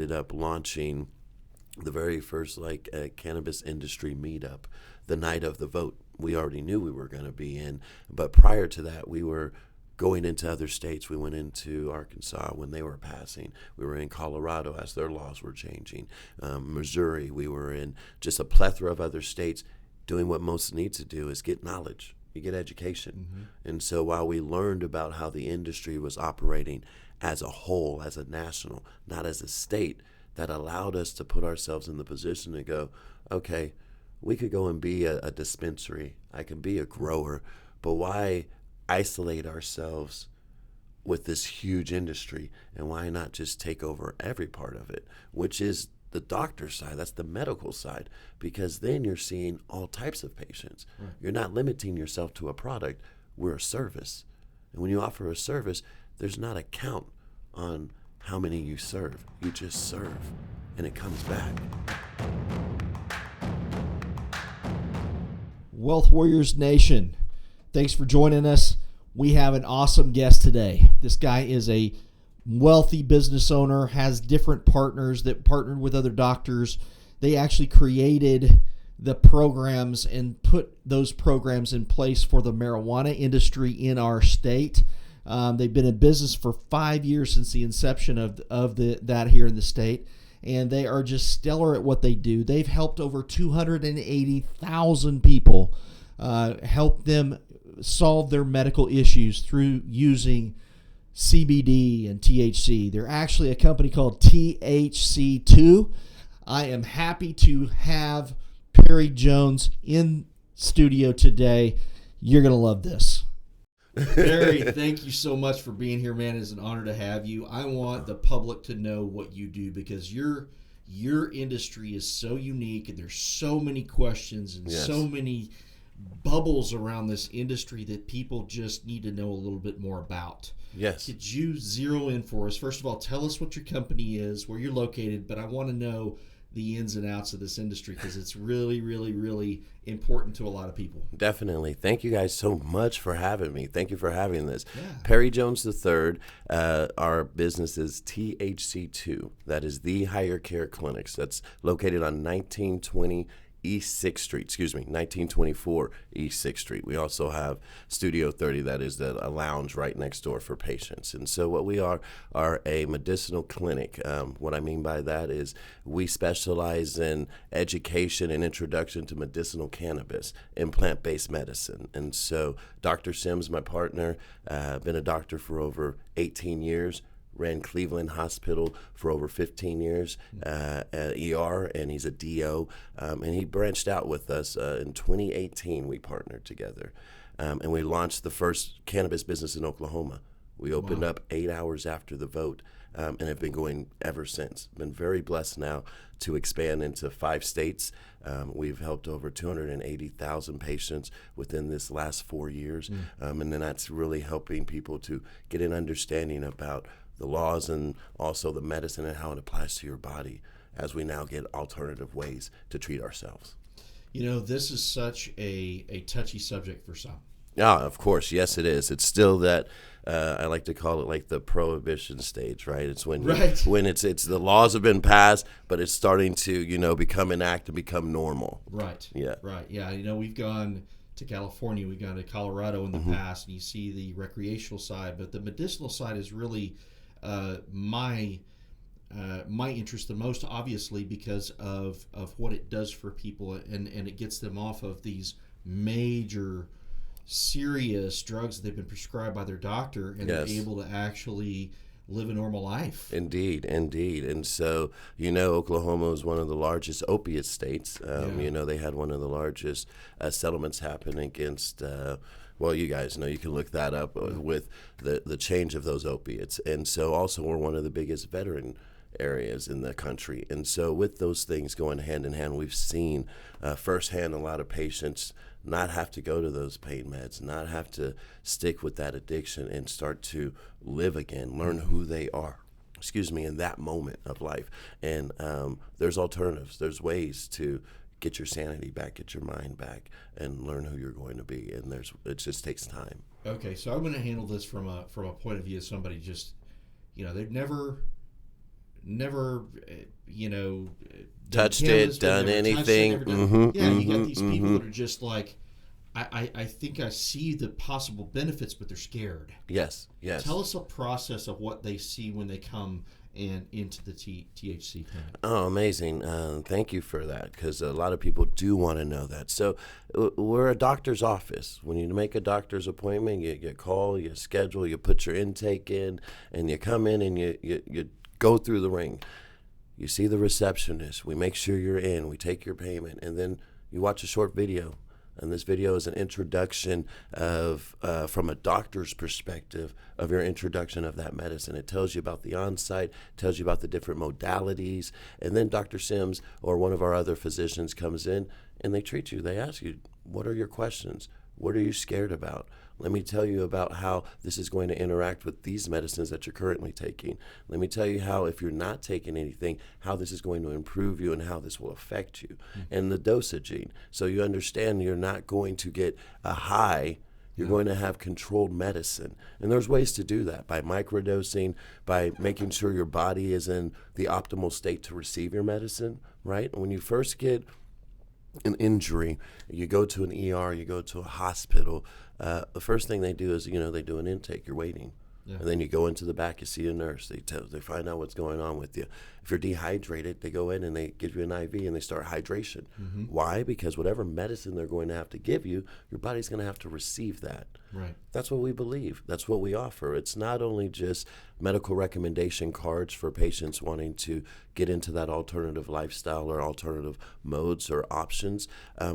ended up launching the very first cannabis industry meetup the night of the vote. We already knew we were going to be in, but prior to that, we were going into other states. We went into Arkansas when they were passing. We were in Colorado as their laws were changing. Missouri. We were in just a plethora of other states doing what most need to do is get knowledge. You get education. Mm-hmm. And so while we learned about how the industry was operating as a whole, as a national, not as a state, that allowed us to put ourselves in the position to go, okay, we could go and be a dispensary. I can be a grower, but why isolate ourselves with this huge industry, and why not just take over every part of it, which is the doctor's side, that's the medical side, because then you're seeing all types of patients. Right. You're not limiting yourself to a product. We're a service. And when you offer a service, there's not a count on how many you serve. You just serve, and it comes back. Wealth Warriors Nation, thanks for joining us. We have an awesome guest today. This guy is a wealthy business owner, has different partners that partnered with other doctors. They actually created the programs and put those programs in place for the marijuana industry in our state. They've been in business for 5 years since the inception of that here in the state, and they are just stellar at what they do. They've helped over 280,000 people, help them solve their medical issues through using CBD and THC. They're actually a company called THC2. I am happy to have Perry Jones in studio today. You're going to love this. Perry, thank you so much for being here, man. It's an honor to have you. I want the public to know what you do, because your industry is so unique, and there's so many questions and so many bubbles around this industry that people just need to know a little bit more about. Yes. Could you zero in for us? First of all, tell us what your company is, where you're located, but I want to know the ins and outs of this industry, because it's really, really, really important to a lot of people. Definitely. Thank you guys so much for having me. Thank you for having this. Yeah. Perry Jones III, our business is THC2. That is the Higher Care Clinics. That's located on 1920 East 6th Street, 1924 East 6th Street. We also have Studio 30, that is a lounge right next door for patients. And so what we are a medicinal clinic. What I mean by that is we specialize in education and introduction to medicinal cannabis and plant-based medicine. And so Dr. Sims, my partner, been a doctor for over 18 years. Ran Cleveland Hospital for over 15 years at ER, and he's a DO. And he branched out with us in 2018. We partnered together, and we launched the first cannabis business in Oklahoma. We opened up 8 hours after the vote, and have been going ever since. Been very blessed now to expand into 5 states. We've helped over 280,000 patients within this last 4 years, and then that's really helping people to get an understanding about the laws and also the medicine and how it applies to your body, as we now get alternative ways to treat ourselves. You know, this is such a touchy subject for some. Yeah, of course. Yes, it is. It's still that, I like to call it like the prohibition stage, right? It's when when it's the laws have been passed, but it's starting to, become an act and become normal. Right. Yeah. Right. Yeah. We've gone to California, we've gone to Colorado in the past, and you see the recreational side, but the medicinal side is really my interest the most, obviously, because of what it does for people, and it gets them off of these major serious drugs that they've been prescribed by their doctor, and they're able to actually live a normal life. Indeed. And so, Oklahoma is one of the largest opiate states. They had one of the largest settlements happen against well, you guys know, you can look that up with the change of those opiates. And so also we're one of the biggest veteran areas in the country. And so with those things going hand in hand, we've seen firsthand a lot of patients not have to go to those pain meds, not have to stick with that addiction, and start to live again, learn who they are, in that moment of life. And there's alternatives. There's ways to get your sanity back, get your mind back, and learn who you're going to be. And it just takes time. Okay, so I'm going to handle this from a point of view of somebody just, they've never never, done Touched cannabis, it, but done never touched it, anything. never done- you got these people mhm. that are just like, I think I see the possible benefits, but they're scared. Yes, yes. Tell us a process of what they see when they come into the THC clinic. Oh, amazing. Thank you for that, because a lot of people do want to know that. So we're a doctor's office. When you make a doctor's appointment, you call, you schedule, you put your intake in, and you come in and you go through the ring. You see the receptionist. We make sure you're in. We take your payment, and then you watch a short video. And this video is an introduction of, from a doctor's perspective, of your introduction of that medicine. It tells you about the on-site, tells you about the different modalities, and then Dr. Sims or one of our other physicians comes in and they treat you. They ask you, what are your questions? What are you scared about? Let me tell you about how this is going to interact with these medicines that you're currently taking. Let me tell you how, if you're not taking anything, how this is going to improve you and how this will affect you. And the dosaging. So you understand you're not going to get a high. You're going to have controlled medicine. And there's ways to do that by microdosing, by making sure your body is in the optimal state to receive your medicine, right? When you first get an injury, you go to an ER, you go to a hospital, the first thing they do is, they do an intake. You're waiting. Yeah. And then you go into the back, you see a nurse. They find out what's going on with you. If you're dehydrated, they go in and they give you an IV and they start hydration. Mm-hmm. Why? Because whatever medicine they're going to have to give you, your body's going to have to receive that. Right. That's what we believe. That's what we offer. It's not only just medical recommendation cards for patients wanting to get into that alternative lifestyle or alternative modes or options.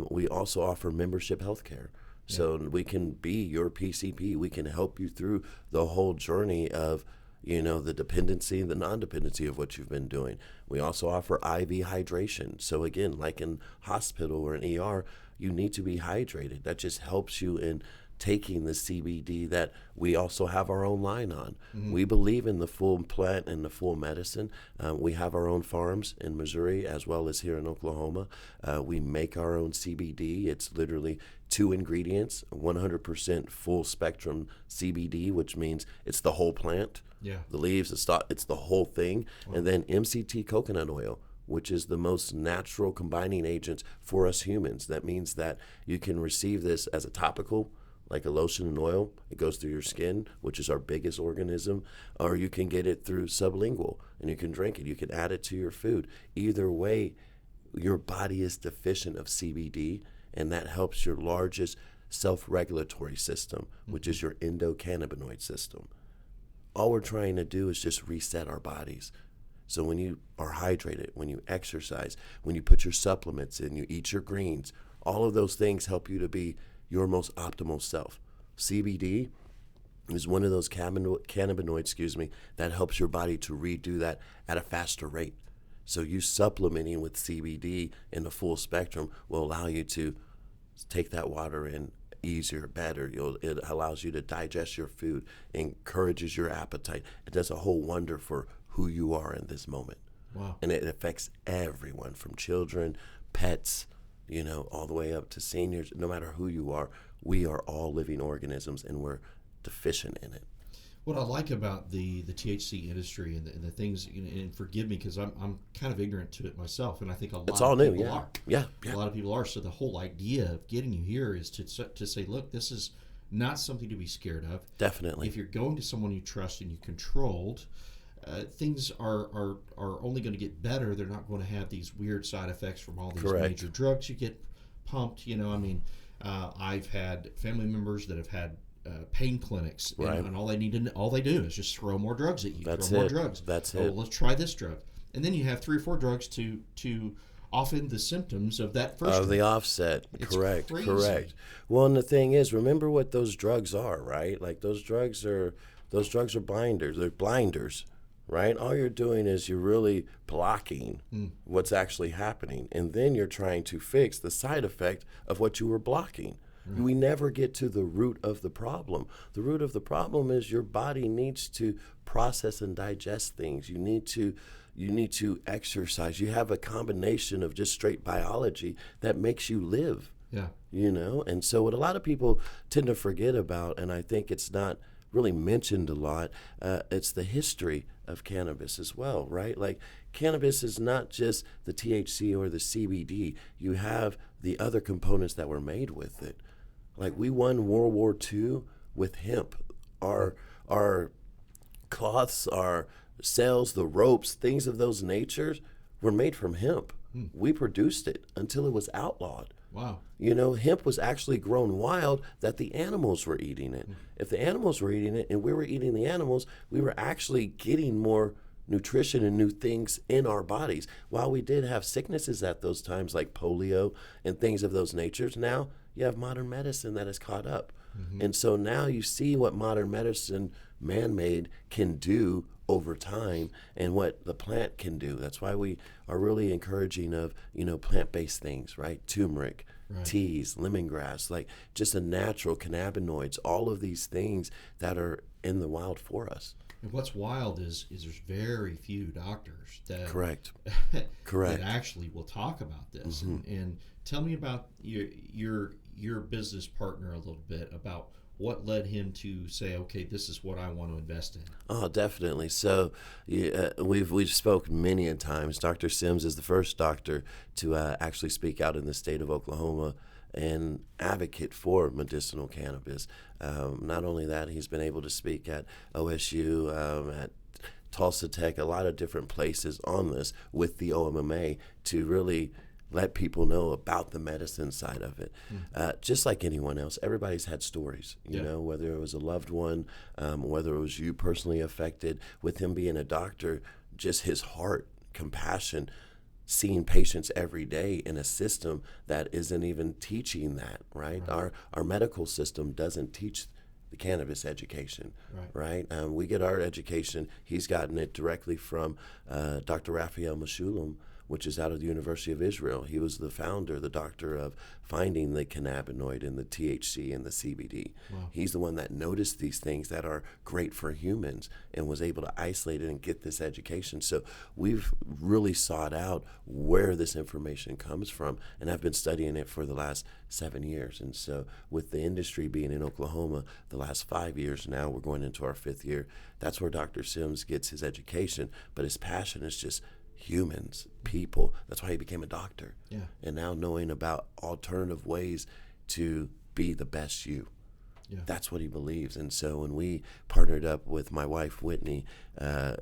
We also offer membership health care. So we can be your PCP. We can help you through the whole journey of, the dependency, the non-dependency of what you've been doing. We also offer IV hydration. So again, like in hospital or an ER, you need to be hydrated. That just helps you in taking the CBD that we also have our own line on. Mm-hmm. We believe in the full plant and the full medicine. We have our own farms in Missouri as well as here in Oklahoma. We make our own CBD. It's literally 2 ingredients, 100% full spectrum CBD, which means it's the whole plant. Yeah. The leaves, the stalk, it's the whole thing. Wow. And then MCT coconut oil, which is the most natural combining agent for us humans. That means that you can receive this as a topical, like a lotion and oil. It goes through your skin, which is our biggest organism, or you can get it through sublingual, and you can drink it. You can add it to your food. Either way, your body is deficient of CBD, and that helps your largest self-regulatory system, which is your endocannabinoid system. All we're trying to do is just reset our bodies. So when you are hydrated, when you exercise, when you put your supplements in, you eat your greens, all of those things help you to be your most optimal self. CBD is one of those cannabinoids, that helps your body to redo that at a faster rate. So you supplementing with CBD in the full spectrum will allow you to take that water in easier, better. It allows you to digest your food, encourages your appetite. It does a whole wonder for who you are in this moment. Wow. And it affects everyone from children, pets, all the way up to seniors. No matter who you are, we are all living organisms and we're deficient in it. What I like about the THC industry and the things, and forgive me because I'm kind of ignorant to it myself, and I think a lot of people are. Yeah. A lot of people are. So the whole idea of getting you here is to say, look, this is not something to be scared of. Definitely. If you're going to someone you trust and you controlled, things are only going to get better. They're not going to have these weird side effects from all these major drugs you get pumped. I've had family members that have had pain clinics, and all they do is just throw more drugs at you. That's throw it. More drugs. That's it. Well, let's try this drug, and then you have 3 or 4 drugs to often the symptoms of that first. Of the offset. It's correct. crazy. Correct. Well, and the thing is, remember what those drugs are, right? Like those drugs are binders. They're blinders. Right? All you're doing is you're really blocking what's actually happening, and then you're trying to fix the side effect of what you were blocking. Right. We never get to the root of the problem. The root of the problem is your body needs to process and digest things. You need to exercise. You have a combination of just straight biology that makes you live. Yeah. And so what a lot of people tend to forget about, and I think it's not really mentioned a lot, it's the history of cannabis as well, right? Like cannabis is not just the THC or the CBD. You have the other components that were made with it. Like we won World War II with hemp. Our cloths, our sails, the ropes, things of those natures were made from hemp. We produced it until it was outlawed. Wow. Hemp was actually grown wild that the animals were eating it. If the animals were eating it and we were eating the animals, we were actually getting more nutrition and new things in our bodies. While we did have sicknesses at those times like polio and things of those natures, now you have modern medicine that has caught up. And so now you see what modern medicine, man-made, can do over time and what the plant can do. That's why we are really encouraging of, plant-based things, right? Turmeric, teas, lemongrass, like just a natural cannabinoids, all of these things that are in the wild for us. And what's wild is there's very few doctors that Correct. that actually will talk about this. And tell me about your business partner a little bit, about what led him to say, okay, this is what I want to invest in. Oh, definitely. So we've spoken many a times. Dr. Sims is the first doctor to actually speak out in the state of Oklahoma and advocate for medicinal cannabis. Not only that, he's been able to speak at OSU, at Tulsa Tech, a lot of different places on this with the OMMA to really let people know about the medicine side of it. Just like anyone else, everybody's had stories, you know, whether it was a loved one, whether it was you personally affected. With him being a doctor, just his heart, compassion, seeing patients every day in a system that isn't even teaching that, right? Our medical system doesn't teach the cannabis education, right? We get our education, he's gotten it directly from Dr. Raphael Meshulam, which is out of the University of Israel. He was the founder, the doctor of finding the cannabinoid and the THC and the CBD. Wow. He's the one that noticed these things that are great for humans and was able to isolate it and get this education. So we've really sought out where this information comes from, and I've been studying it for the last 7 years. And so with the industry being in Oklahoma the last 5 years now, we're going into our 5th year, that's where Dr. Sims gets his education, but his passion is just humans, people. That's why he became a doctor. And now knowing about alternative ways to be the best you. That's what he believes. And so when we partnered up with my wife, Whitney,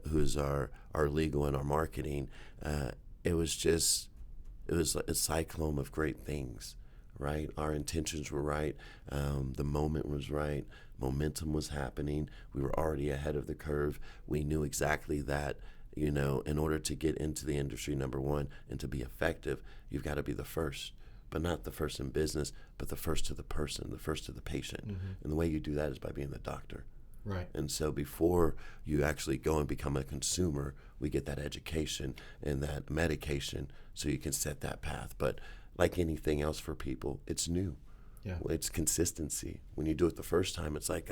who's our legal and our marketing, it was a cyclone of great things, right? Our intentions were right. The moment was right. Momentum was happening. We were already ahead of the curve. We knew exactly that, in order to get into the industry, number one, and to be effective, you've got to be the first, but not the first in business, but the first to the person, the first to the patient. And the way you do that is by being the doctor. Right. And so before you actually go and become a consumer, we get that education and that medication so you can set that path. But like anything else for people, it's new. It's consistency. When you do it the first time, it's like,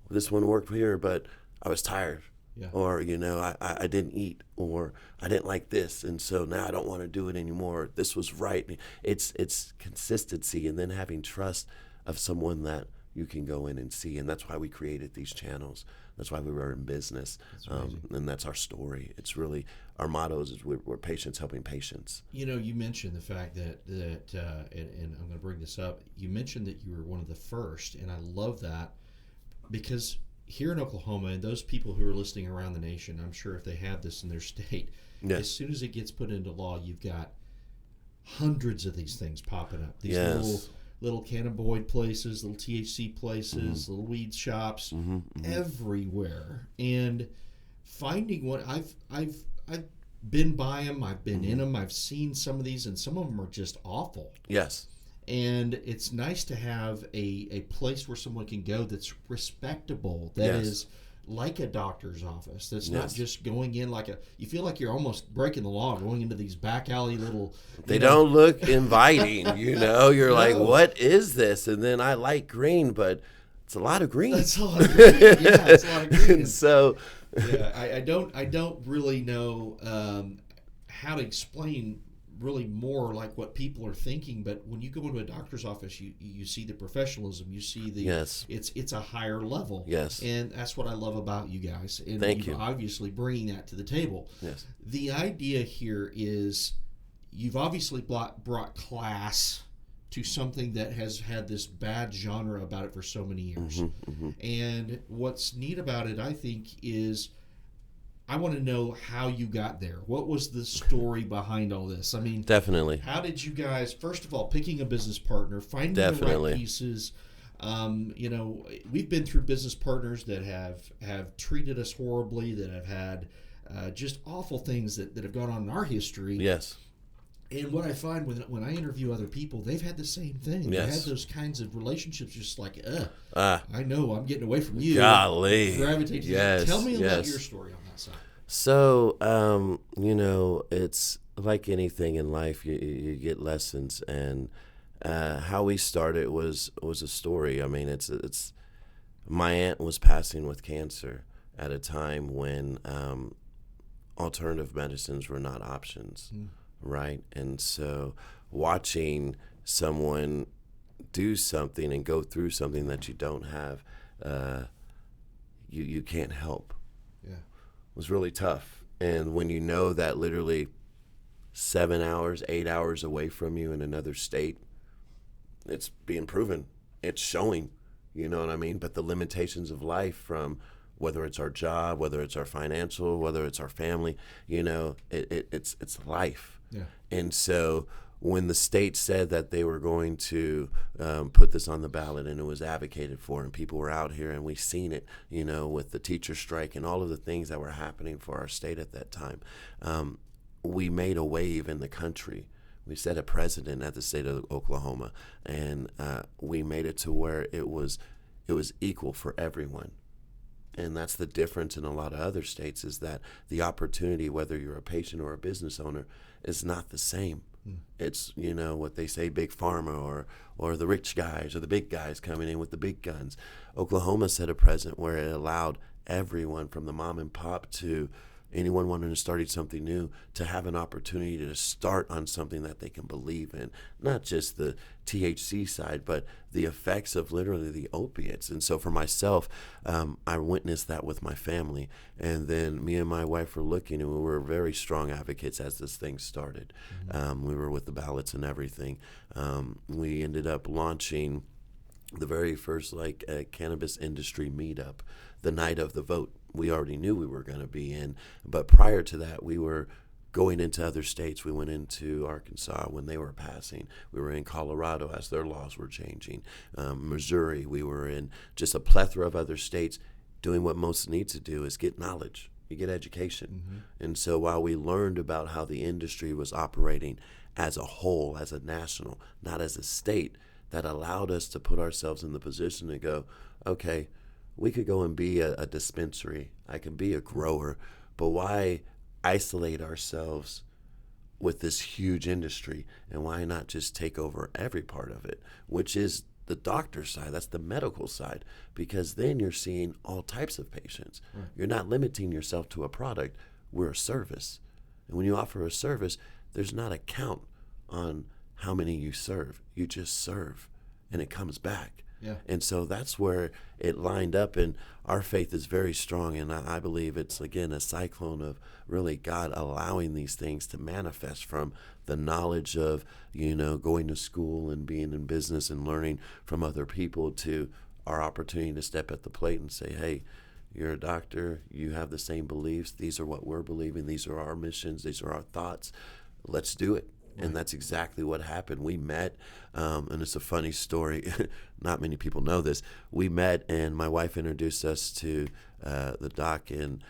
this one worked here, but I was tired. Or, I didn't eat, or I didn't like this, and so now I don't want to do it anymore. This was right. It's consistency, and then having trust of someone that you can go in and see, and that's why we created these channels. That's why we were in business, and that's our story. It's really, our motto is we're patients helping patients. You mentioned the fact that and I'm going to bring this up, you mentioned that you were one of the first, and I love that, because here in Oklahoma, and those people who are listening around the nation, I'm sure if they have this in their state, as soon as it gets put into law, you've got hundreds of these things popping up. These little cannabinoid places, little THC places, little weed shops, everywhere. And finding one, I've been by them, I've been in them, I've seen some of these, and some of them are just awful. And it's nice to have a place where someone can go that's respectable, that is like a doctor's office, that's not just going in you feel like you're almost breaking the law, going into these back alley little... They don't look inviting, you're like, what is this? And then I like green, but it's a lot of green. It's a lot of green. It's a lot of green. And so... I don't really know how to explain really more like what people are thinking. But when you go into a doctor's office, you see the professionalism, you see the Yes. it's a higher level. Yes. And that's what I love about you guys. And Thank you're you. obviously bringing that to the table. Yes. The idea here is you've obviously brought class to something that has had this bad genre about it for so many years. And what's neat about it, I think, is I want to know how you got there. What was the story behind all this? I mean, Definitely. how did you guys, first of all, picking a business partner, finding the right pieces? We've been through business partners that have treated us horribly, that have had just awful things that have gone on in our history. Yes. And what I find when I interview other people, they've had the same thing. Yes. They had those kinds of relationships, just like, I know I'm getting away from you. Golly. Gravitate to Yes. you. Tell me about your story on that side. So, it's like anything in life. You get lessons, and how we started was a story. I mean, it's my aunt was passing with cancer at a time when alternative medicines were not options. Right. And so watching someone do something and go through something that you don't have, you can't help. Yeah. Was really tough. And when you know that literally 7 hours, 8 hours away from you in another state, it's being proven. It's showing, you know what I mean? But the limitations of life, from whether it's our job, whether it's our financial, whether it's our family, it's life. Yeah. And so when the state said that they were going to put this on the ballot, and it was advocated for, and people were out here, and we seen it, with the teacher strike and all of the things that were happening for our state at that time, we made a wave in the country. We set a precedent at the state of Oklahoma, and we made it to where it was equal for everyone. And that's the difference in a lot of other states, is that the opportunity, whether you're a patient or a business owner, is not the same. It's, what they say, big pharma or the rich guys or the big guys coming in with the big guns. Oklahoma set a precedent where it allowed everyone, from the mom and pop to anyone wanting to start something new, to have an opportunity to start on something that they can believe in. Not just the THC side, but the effects of literally the opiates. And so for myself, I witnessed that with my family. And then me and my wife were looking, and we were very strong advocates as this thing started. We were with the ballots and everything. We ended up launching the very first cannabis industry meetup the night of the vote. We already knew we were going to be in, but prior to that, we were going into other states. We went into Arkansas when they were passing. We were in Colorado as their laws were changing. Missouri. We were in just a plethora of other states, doing what most need to do, is get knowledge. You get education. And so while we learned about how the industry was operating as a whole, as a national, not as a state, that allowed us to put ourselves in the position to go, okay, we could go and be a dispensary. I can be a grower, but why isolate ourselves with this huge industry? And why not just take over every part of it, which is the doctor side? That's the medical side, because then you're seeing all types of patients. Right. You're not limiting yourself to a product. We're a service. And when you offer a service, there's not a count on how many you serve. You just serve, and it comes back. Yeah. And so that's where it lined up, and our faith is very strong, and I believe it's, again, a cyclone of really God allowing these things to manifest, from the knowledge of, going to school and being in business and learning from other people, to our opportunity to step at the plate and say, hey, you're a doctor, you have the same beliefs, these are what we're believing, these are our missions, these are our thoughts, let's do it. Right. And that's exactly what happened. We met, and it's a funny story. Not many people know this. We met, and my wife introduced us to the doc and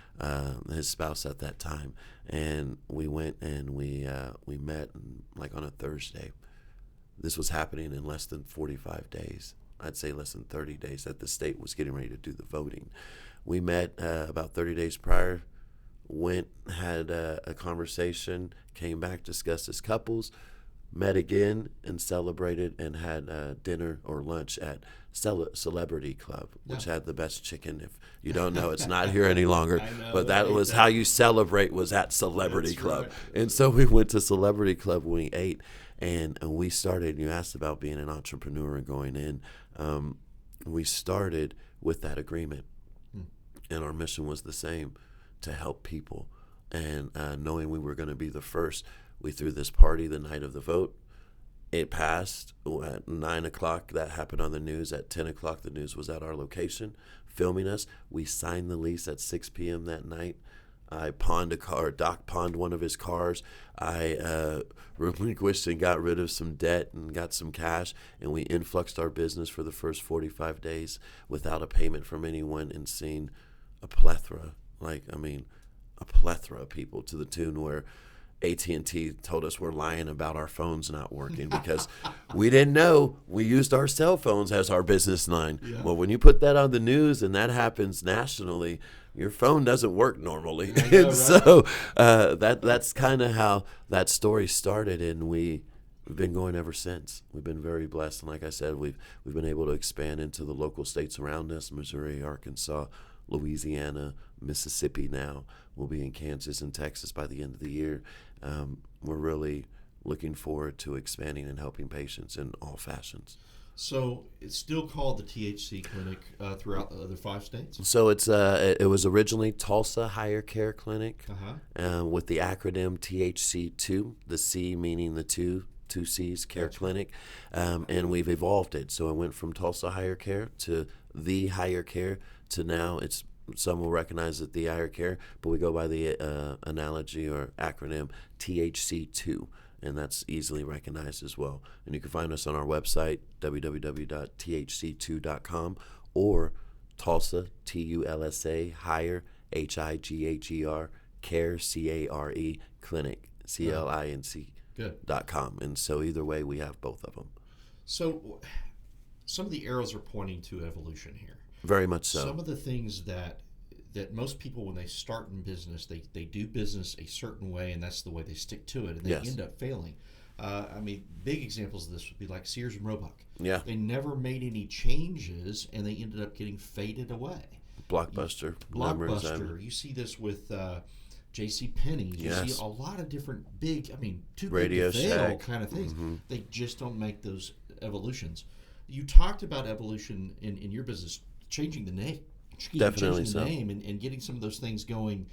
his spouse at that time. And we went and we met on a Thursday. This was happening in less than 45 days. I'd say less than 30 days that the state was getting ready to do the voting. We met about 30 days prior. Went, had a conversation, came back, discussed as couples, met again and celebrated and had dinner or lunch at Celebrity Club, which had the best chicken. If you don't know, it's not here any longer. But that was how you celebrate, was at Celebrity Club. Right. And so we went to Celebrity Club when we ate, and we started. You asked about being an entrepreneur and going in. We started with that agreement, and our mission was the same, to help people. And knowing we were going to be the first, we threw this party the night of the vote. It passed at 9 o'clock. That happened on the news. At 10 o'clock, the news was at our location filming us. We signed the lease at 6 p.m. that night. I pawned a car. Doc pawned one of his cars. I relinquished and got rid of some debt and got some cash, and we influxed our business for the first 45 days without a payment from anyone, and seen a plethora of people, to the tune where AT&T told us we're lying about our phones not working because we didn't know we used our cell phones as our business line. Yeah. Well, when you put that on the news and that happens nationally, your phone doesn't work normally. Know, and right? So that's kind of how that story started, and we've been going ever since. We've been very blessed, and like I said, we've been able to expand into the local states around us: Missouri, Arkansas, Louisiana, Mississippi. Now we'll be in Kansas and Texas by the end of the year. We're really looking forward to expanding and helping patients in all fashions. So it's still called the THC Clinic throughout the other 5 states? So it was originally Tulsa Higher Care Clinic, with the acronym THC2, the C meaning the two C's, Care Clinic, and we've evolved it. So it went from Tulsa Higher Care to the Higher Care to now it's, some will recognize it, the Higher Care, but we go by the analogy or acronym THC2, and that's easily recognized as well. And you can find us on our website, www.thc2.com, or Tulsa, Tulsa, Higher, Higher, Care, C-A-R-E, Clinic, CLINC.com. And so either way, we have both of them. So some of the arrows are pointing to evolution here. Very much so. Some of the things that most people, when they start in business, they do business a certain way, and that's the way they stick to it, and they end up failing. Big examples of this would be like Sears and Roebuck. Yeah. They never made any changes, and they ended up getting faded away. Blockbuster. You see this with J.C. Penney's. You see a lot of different big, too Radio big to fail Shack kind of things. Mm-hmm. They just don't make those evolutions. You talked about evolution in your business, changing the name. Definitely changing the name and getting some of those things going.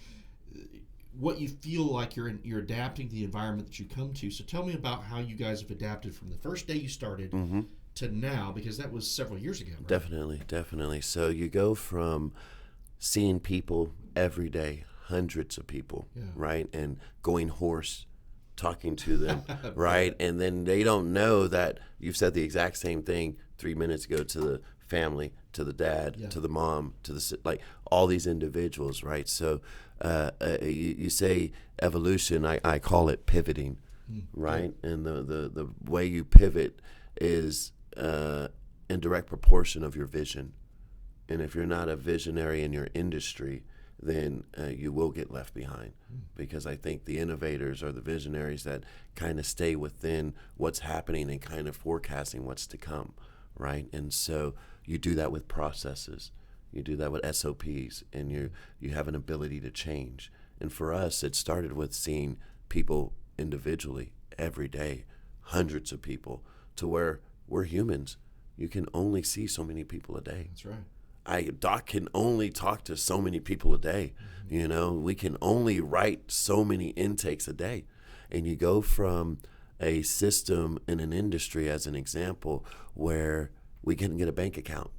What you feel like you're adapting to the environment that you come to. So tell me about how you guys have adapted from the first day you started to now, because that was several years ago, right? Definitely. So you go from seeing people every day, hundreds of people, right? And going hoarse, talking to them, right? And then they don't know that you've said the exact same thing 3 minutes ago to the family, to the dad, to the mom, to the, like, all these individuals, right? So you say evolution, I call it pivoting, right? And the way you pivot is in direct proportion of your vision. And if you're not a visionary in your industry, then you will get left behind, because I think the innovators are the visionaries that kind of stay within what's happening and kind of forecasting what's to come, right? And so you do that with processes, you do that with SOPs, and you have an ability to change. And for us, it started with seeing people individually every day, hundreds of people, to where we're humans. You can only see so many people a day. That's right. Doc can only talk to so many people a day. We can only write so many intakes a day. And you go from a system in an industry, as an example, where we can get a bank account.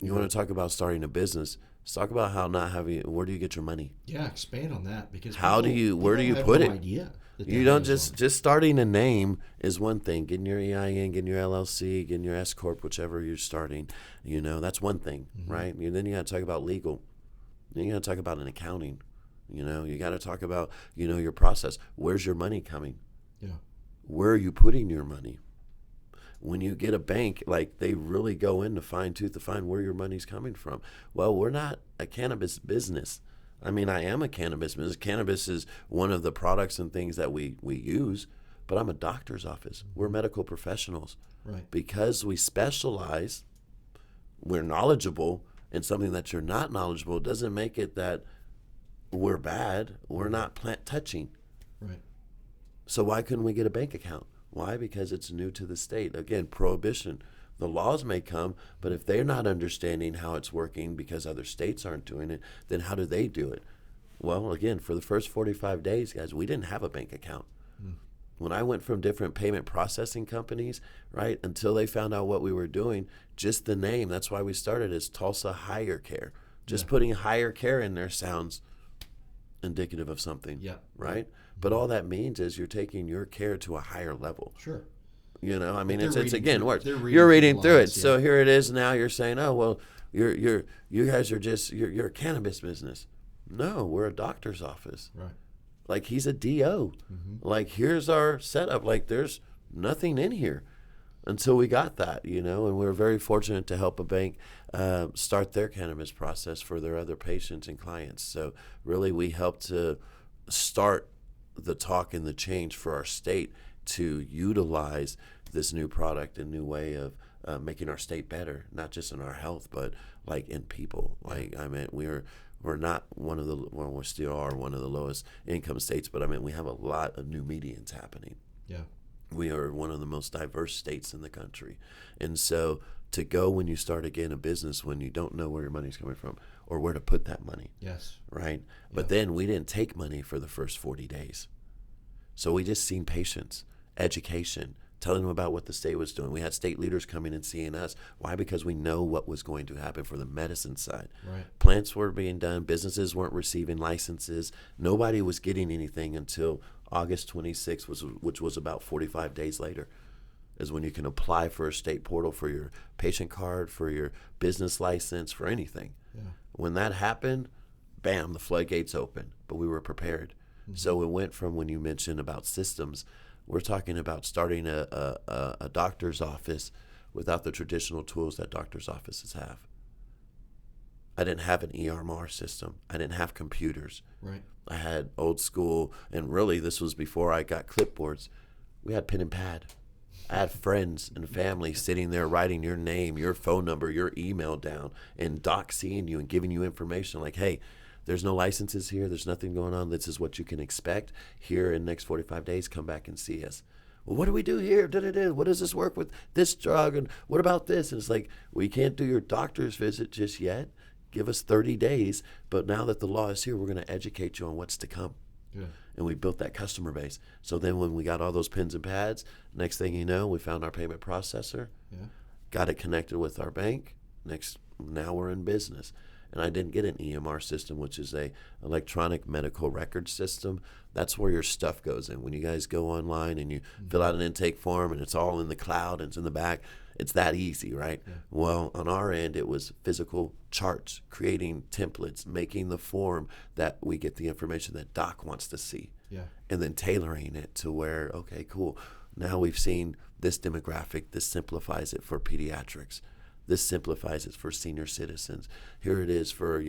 You want to talk about starting a business, let's talk about how not having, where do you get your money? Yeah, expand on that, because where do you put it? Idea you don't just starting a name is one thing. Getting your EIN, getting your LLC, getting your S corp, whichever you're starting, that's one thing, right? And then you got to talk about legal. Then you got to talk about an accounting. You got to talk about your process. Where's your money coming? Yeah. Where are you putting your money? When you get a bank, like, they really go in to fine tooth to find where your money's coming from. Well, we're not a cannabis business. I am a cannabis business. Cannabis is one of the products and things that we use, but I'm a doctor's office. We're medical professionals. Right. Because we specialize, we're knowledgeable in something that you're not knowledgeable. It doesn't make it that we're bad. We're not plant touching. Right. So why couldn't we get a bank account? Why? Because it's new to the state. Again, prohibition. The laws may come, but if they're not understanding how it's working because other states aren't doing it, then how do they do it? Well, again, for the first 45 days, guys, we didn't have a bank account. When I went from different payment processing companies, right, until they found out what we were doing, just the name, that's why we started as Tulsa Higher Care. Just putting higher care in there sounds indicative of something, right? But all that means is you're taking your care to a higher level. Sure. You know, I mean, They're it's reading again through- words. they're reading You're through reading the through it. lines, So here it is. Now you're saying, oh well, you guys are just you're a cannabis business. No, we're a doctor's office. Right. Like he's a DO. Like here's our setup. Like there's nothing in here until we got that, you know. And we were very fortunate to help a bank start their cannabis process for their other patients and clients. So really, we helped to start the talk and the change for our state to utilize this new product and new way of making our state better, not just in our health, but like in people. Like I mean, we're not one of the, well, we still are one of the lowest income states, but I mean, we have a lot of new medians happening. Yeah. We are one of the most diverse states in the country. And so to go when you start again a business when you don't know where your money's coming from or where to put that money. Yes. Right? But then we didn't take money for the first 40 days. So we just seen patients, education, telling them about what the state was doing. We had state leaders coming and seeing us. Why? Because we know what was going to happen for the medicine side. Right. Plants were being done. Businesses weren't receiving licenses. Nobody was getting anything until August 26th, which was about 45 days later, is when you can apply for a state portal for your patient card, for your business license, for anything. Yeah. When that happened, bam, the floodgates open. But we were prepared. So it went from when you mentioned about systems, we're talking about starting a doctor's office without the traditional tools that doctor's offices have. I didn't have an EMR system. I didn't have computers. Right. I had old school, and really this was before I got clipboards. We had pen and pad. I had friends and family sitting there writing your name, your phone number, your email down, and doc seeing you and giving you information like, hey, there's no licenses here. There's nothing going on. This is what you can expect. Here in the next 45 days, come back and see us. Well, what do we do here? What does this work with this drug? And what about this? And it's like, we can't do your doctor's visit just yet. Give us 30 days. But now that the law is here, we're going to educate you on what's to come. Yeah. And we built that customer base. So then when we got all those pens and pads, next thing you know, we found our payment processor, got it connected with our bank. Now we're in business. And I didn't get an EMR system, which is a electronic medical record system. That's where your stuff goes in. When you guys go online and you fill out an intake form and it's all in the cloud and it's in the back, it's that easy, right? Yeah. Well, on our end, it was physical charts, creating templates, making the form that we get the information that doc wants to see. Yeah. And then tailoring it to where, okay, cool. Now we've seen this demographic. This simplifies it for pediatrics. This simplifies it for senior citizens. Here it is for,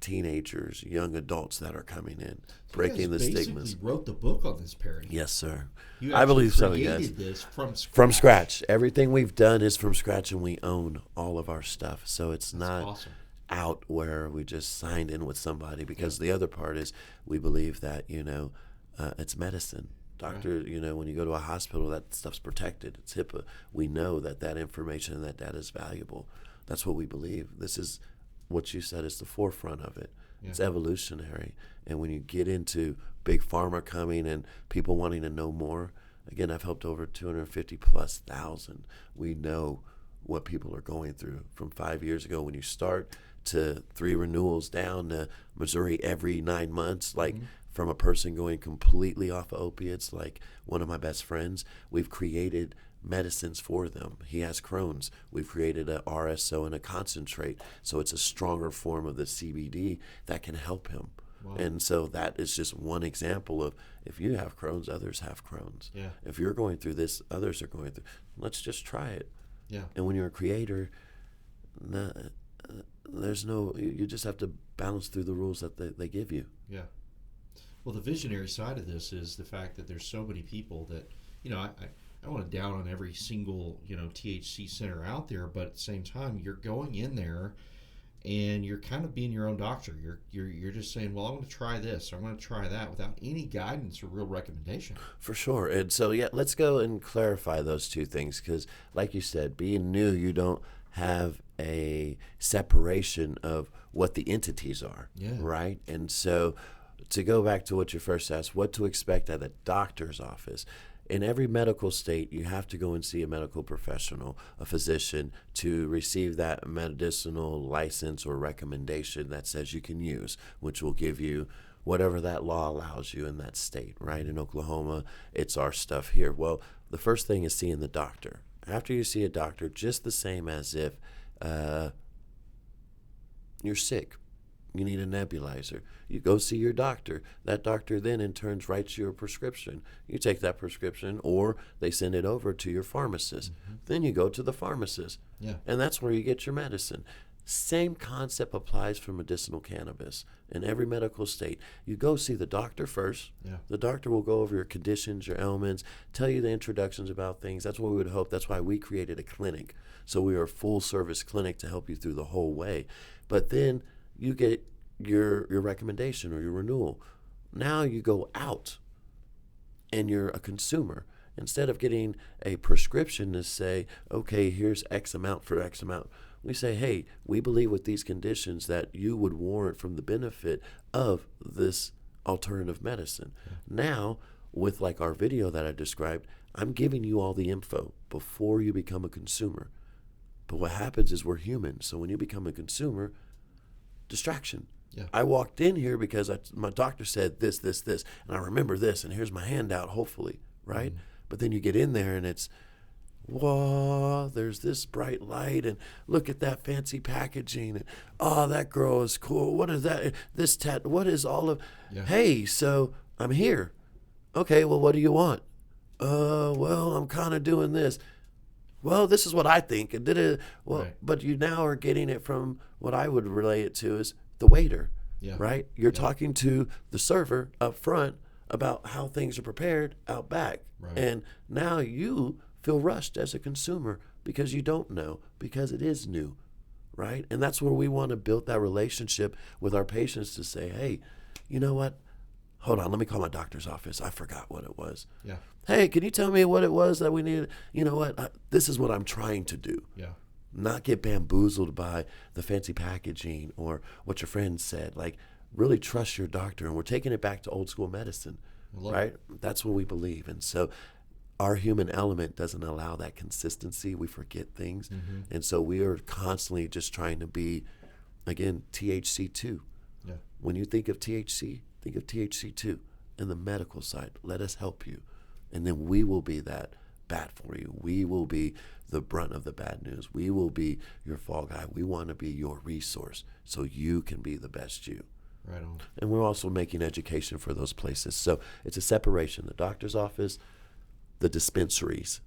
teenagers, young adults that are coming in, so breaking the stigmas. You wrote the book on this, Perry. Yes, sir. You I believe so, created yes. This from scratch. From scratch. Everything we've done is from scratch, and we own all of our stuff. So it's not awesome. Out where we just signed in with somebody, because the other part is we believe that, it's medicine. Doctor, when you go to a hospital, that stuff's protected. It's HIPAA. We know that information and that data is valuable. That's what we believe. This is what you said is the forefront of it. Yeah. It's evolutionary. And when you get into big pharma coming and people wanting to know more, again, I've helped over 250,000+. We know what people are going through from 5 years ago when you start to 3 renewals down to Missouri every 9 months, from a person going completely off of opiates, like one of my best friends. We've created medicines for them. He has Crohn's. We've created a RSO and a concentrate, so it's a stronger form of the CBD that can help him. Wow. And so that is just one example of, if you have Crohn's, others have Crohn's. Yeah. If you're going through this, others are going through. Let's just try it. Yeah. And when you're a creator, there's no, you just have to balance through the rules that they give you. Yeah. Well, the visionary side of this is the fact that there's so many people that, I don't want to down on every single, THC center out there, but at the same time, you're going in there and you're kind of being your own doctor. You're just saying, well, I want to try this, or I want to try that, without any guidance or real recommendation. For sure. And so, let's go and clarify those two things, because like you said, being new, you don't have a separation of what the entities are, right? And so to go back to what you first asked, what to expect at a doctor's office. In every medical state, you have to go and see a medical professional, a physician, to receive that medicinal license or recommendation that says you can use, which will give you whatever that law allows you in that state, right? In Oklahoma, it's our stuff here. Well, the first thing is seeing the doctor. After you see a doctor, just the same as if you're sick, you need a nebulizer, you go see your doctor. That doctor then in turn writes you a prescription. You take that prescription, or they send it over to your pharmacist. Then you go to the pharmacist, and that's where you get your medicine. Same concept applies for medicinal cannabis. In every medical state, you go see the doctor first. The doctor will go over your conditions, your ailments, tell you the introductions about things. That's what we would hope. That's why we created a clinic. So we are a full service clinic to help you through the whole way. But then you get your recommendation or your renewal. Now you go out and you're a consumer. Instead of getting a prescription to say, okay, here's X amount for X amount, we say, hey, we believe with these conditions that you would warrant from the benefit of this alternative medicine. Now, with like our video that I described, I'm giving you all the info before you become a consumer. But what happens is we're human. So when you become a consumer, distraction. I walked in here because my doctor said this, and I remember this, and here's my handout, hopefully, right? But then you get in there and it's, whoa, there's this bright light, and look at that fancy packaging, and oh, that girl is cool. What is that? What is all of, hey, so I'm here. Okay, well, what do you want? Well, I'm kind of doing this. Well, this is what I think. And but you now are getting it from what I would relate it to is the waiter, right? You're talking to the server up front about how things are prepared out back. And now you feel rushed as a consumer because you don't know, because it is new, right? And that's where we want to build that relationship with our patients to say, hey, you know what? Hold on, let me call my doctor's office. I forgot what it was. Hey, can you tell me what it was that we needed? You know what? This is what I'm trying to do. Not get bamboozled by the fancy packaging or what your friend said. Like, really trust your doctor. And we're taking it back to old school medicine, right? That's what we believe. And so our human element doesn't allow that consistency. We forget things. And so we are constantly just trying to be, again, THC2. When you think of THC, think of THC2 in the medical side. Let us help you. And then we will be that bat for you. We will be the brunt of the bad news. We will be your fall guy. We want to be your resource so you can be the best you. Right on. And we're also making education for those places. So it's a separation. The doctor's office, the dispensaries.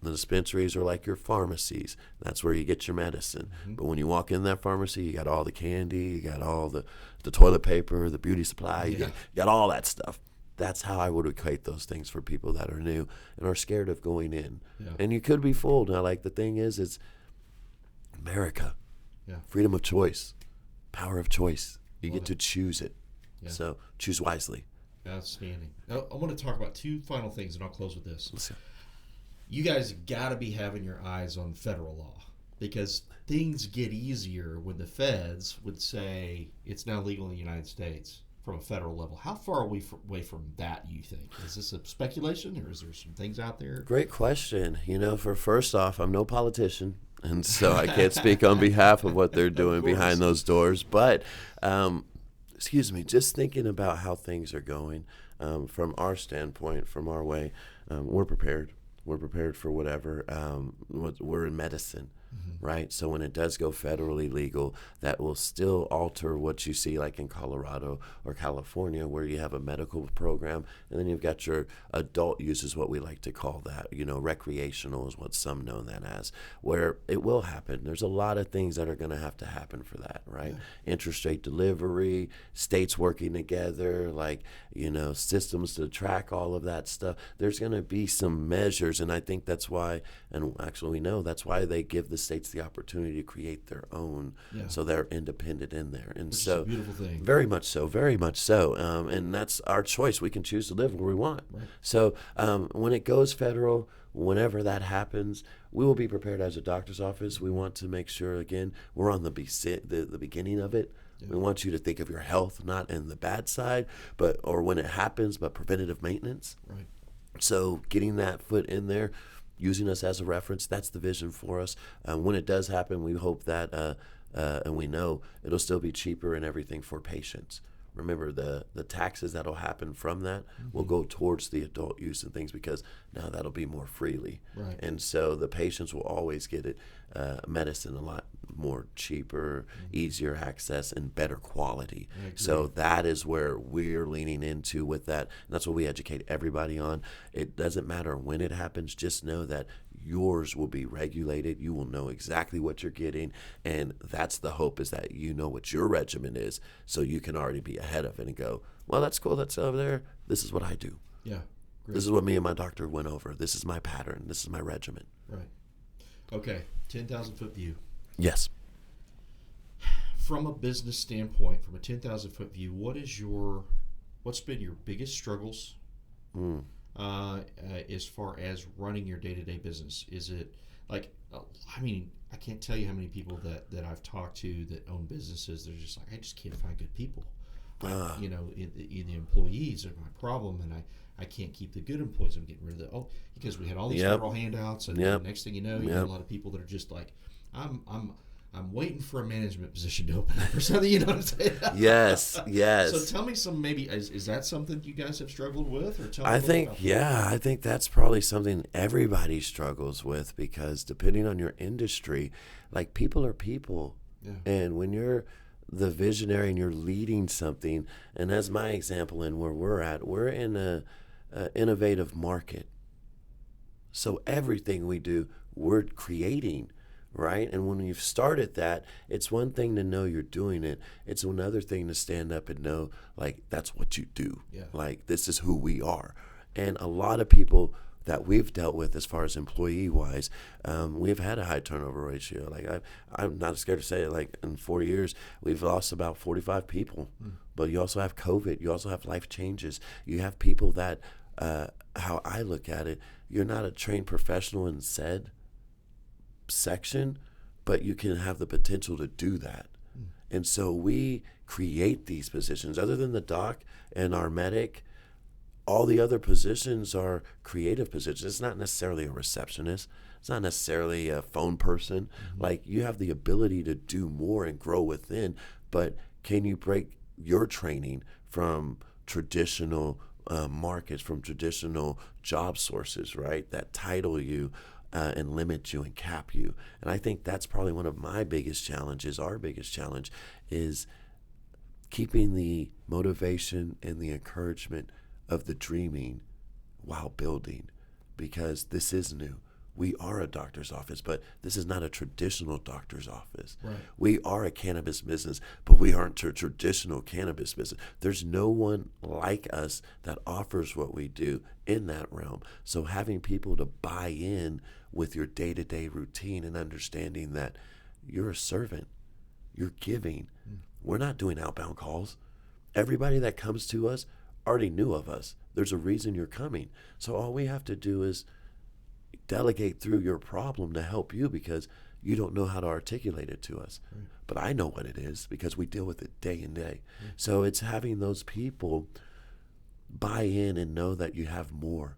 The dispensaries are like your pharmacies. That's where you get your medicine. But when you walk in that pharmacy, you got all the candy, you got all the toilet paper, the beauty supply, you got all that stuff. That's how I would equate those things for people that are new and are scared of going in. And you could be fooled. Now, like, the thing is, it's America. Freedom of choice, power of choice. You get to choose it. So choose wisely. Outstanding. Now, I want to talk about two final things, and I'll close with this. Let's see. You guys got to be having your eyes on federal law, because things get easier when the feds would say it's now legal in the United States from a federal level. How far are we away from that, you think? Is this a speculation, or is there some things out there? Great question. For first off, I'm no politician, and so I can't speak on behalf of what they're doing behind those doors. But, just thinking about how things are going, from our standpoint, from our way, we're prepared. We're prepared for whatever. We're in medicine. right? So when it does go federally legal, that will still alter what you see like in Colorado or California, where you have a medical program, and then you've got your adult use is what we like to call that. Recreational is what some know that as, where it will happen. There's a lot of things that are going to happen for that, right? Yeah. Interstate delivery, states working together, systems to track all of that stuff. There's going to be some measures, and I think that's why, and actually we know that's why they give the states the opportunity to create their own, so they're independent in there. And which so is a beautiful thing. Very much so, very much so. And that's our choice. We can choose to live where we want. Right. So when it goes federal, whenever that happens, we will be prepared as a doctor's office. We want to make sure, again, we're on the beginning of it. Yeah. We want you to think of your health not in the bad side, or when it happens, but preventative maintenance. Right. So getting that foot in there, using us as a reference, that's the vision for us. When it does happen, we hope that, and we know it'll still be cheaper and everything for patients. Remember, the taxes that'll happen from that will go towards the adult use and things, because now that'll be more freely. Right. And so the patients will always get it, medicine a lot more cheaper, easier access, and better quality. So that is where we're leaning into with that. And that's what we educate everybody on. It doesn't matter when it happens. Just know that yours will be regulated. You will know exactly what you're getting, and that's the hope, is that you know what your regimen is, so you can already be ahead of it and go, well, that's cool, that's over there, this is what I do. Yeah. Great. This is what me and my doctor went over. This is my pattern. This is my regimen. Right. Okay, 10,000 foot view. Yes. From a business standpoint, from a 10,000 foot view, what's been your biggest struggles as far as running your day-to-day business? Is it I can't tell you how many people that I've talked to that own businesses. They're just like, I just can't find good people. The employees are my problem, and I can't keep the good employees. I'm getting rid of because we had all these federal handouts, and the next thing you know, you have a lot of people that are just like, I'm waiting for a management position to open up or something. You know what I'm saying? Yes. So tell me some, maybe is that something you guys have struggled with, or tell me I think that's probably something everybody struggles with, because depending on your industry, people are people, and when you're the visionary and you're leading something, and as my example in where we're in a innovative market, so everything we do, we're creating. Right? And when you've started that, it's one thing to know you're doing it. It's another thing to stand up and know, that's what you do. Yeah. This is who we are. And a lot of people that we've dealt with as far as employee-wise, we've had a high turnover ratio. I'm not scared to say it. In 4 years, we've lost about 45 people. But you also have COVID. You also have life changes. You have people that, how I look at it, you're not a trained professional in said section, but you can have the potential to do that. And so we create these positions. Other than the doc and our medic, all the other positions are creative positions. It's not necessarily a receptionist. It's not necessarily a phone person. You have the ability to do more and grow within, but can you break your training from traditional markets, from traditional job sources, right, that title you and limit you and cap you? And I think that's probably one of my biggest challenges. Our biggest challenge is keeping the motivation and the encouragement of the dreaming while building, because this is new. We are a doctor's office, but this is not a traditional doctor's office. Right. We are a cannabis business, but we aren't a traditional cannabis business. There's no one like us that offers what we do in that realm. So having people to buy in with your day-to-day routine and understanding that you're a servant, you're giving. We're not doing outbound calls. Everybody that comes to us already knew of us. There's a reason you're coming. So all we have to do is delegate through your problem to help you, because you don't know how to articulate it to us. Right. But I know what it is, because we deal with it day and day. Right. So it's having those people buy in and know that you have more.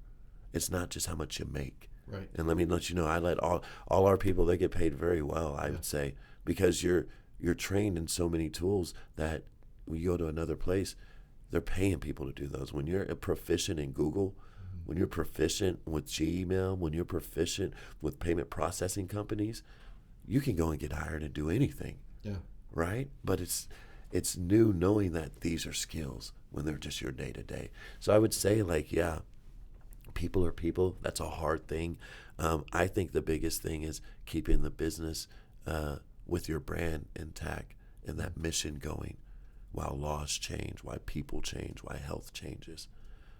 It's not just how much you make. Right. And let me let you know, I let all our people, they get paid very well, I would say, because you're trained in so many tools that when you go to another place, they're paying people to do those. When you're proficient in Google, when you're proficient with Gmail, when you're proficient with payment processing companies, you can go and get hired and do anything, Yeah. right? But it's new knowing that these are skills when they're just your day to day. So I would say, like, yeah, people are people. That's a hard thing. I think the biggest thing is keeping the business with your brand intact and that mission going while laws change, why people change, why health changes.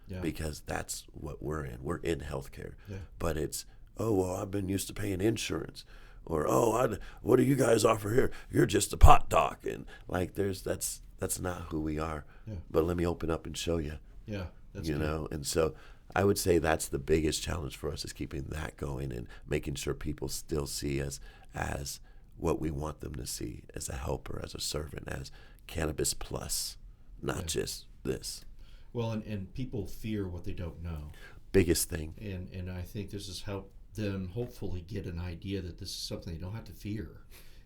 Yeah. Because that's what we're in. We're in healthcare. Yeah. But it's, oh, well, I've been used to paying insurance. Or, oh, what do you guys offer here? You're just a pot doc. And, like, that's not who we are. Yeah. But let me open up and show you. Yeah. That's You good. know? And so I would say that's the biggest challenge for us, is keeping that going and making sure people still see us as what we want them to see, as a helper, as a servant, as cannabis plus, not just this. Well, and people fear what they don't know. Biggest thing. And I think this has helped them hopefully get an idea that this is something they don't have to fear.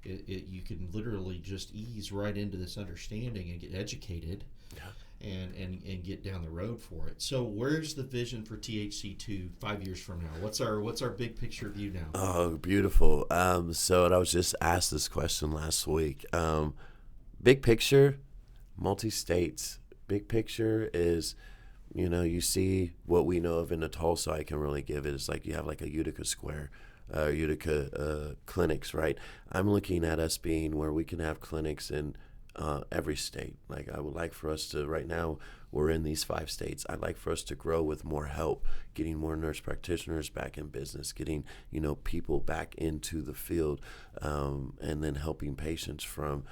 You can literally just ease right into this understanding and get educated, and get down the road for it. So where's the vision for THC2 5 years from now? What's our big picture view now? Oh, beautiful. So I was just asked this question last week. Big picture, multi-states. Big picture is, you see what we know of in the Tulsa. I can really give it. It's like you have like a Utica Square, Utica clinics, right? I'm looking at us being where we can have clinics in every state. Like, I would like for us to, right now, we're in these 5 states. I'd like for us to grow with more help, getting more nurse practitioners back in business, getting, people back into the field, and then helping patients from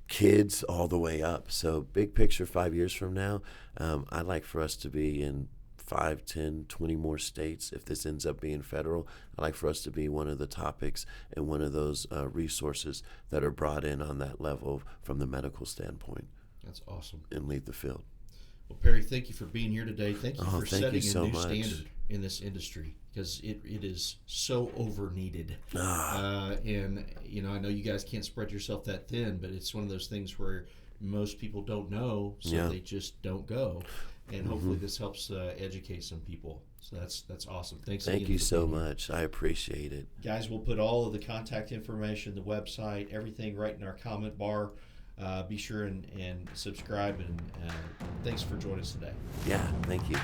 kids all the way up. So big picture, 5 years from now, I'd like for us to be in 5, 10, 20 more states. If this ends up being federal, I'd like for us to be one of the topics and one of those resources that are brought in on that level from the medical standpoint. That's awesome. And lead the field. Well, Perry, thank you for being here today. Thank you for thank setting you so a new much. standard in this industry, because it is so over needed. And I know you guys can't spread yourself that thin, but it's one of those things where most people don't know, so they just don't go. And hopefully this helps educate some people. So that's awesome. Thank you so much. I appreciate it. Guys, we'll put all of the contact information, the website, everything right in our comment bar. Be sure and subscribe, and thanks for joining us today. Yeah, thank you.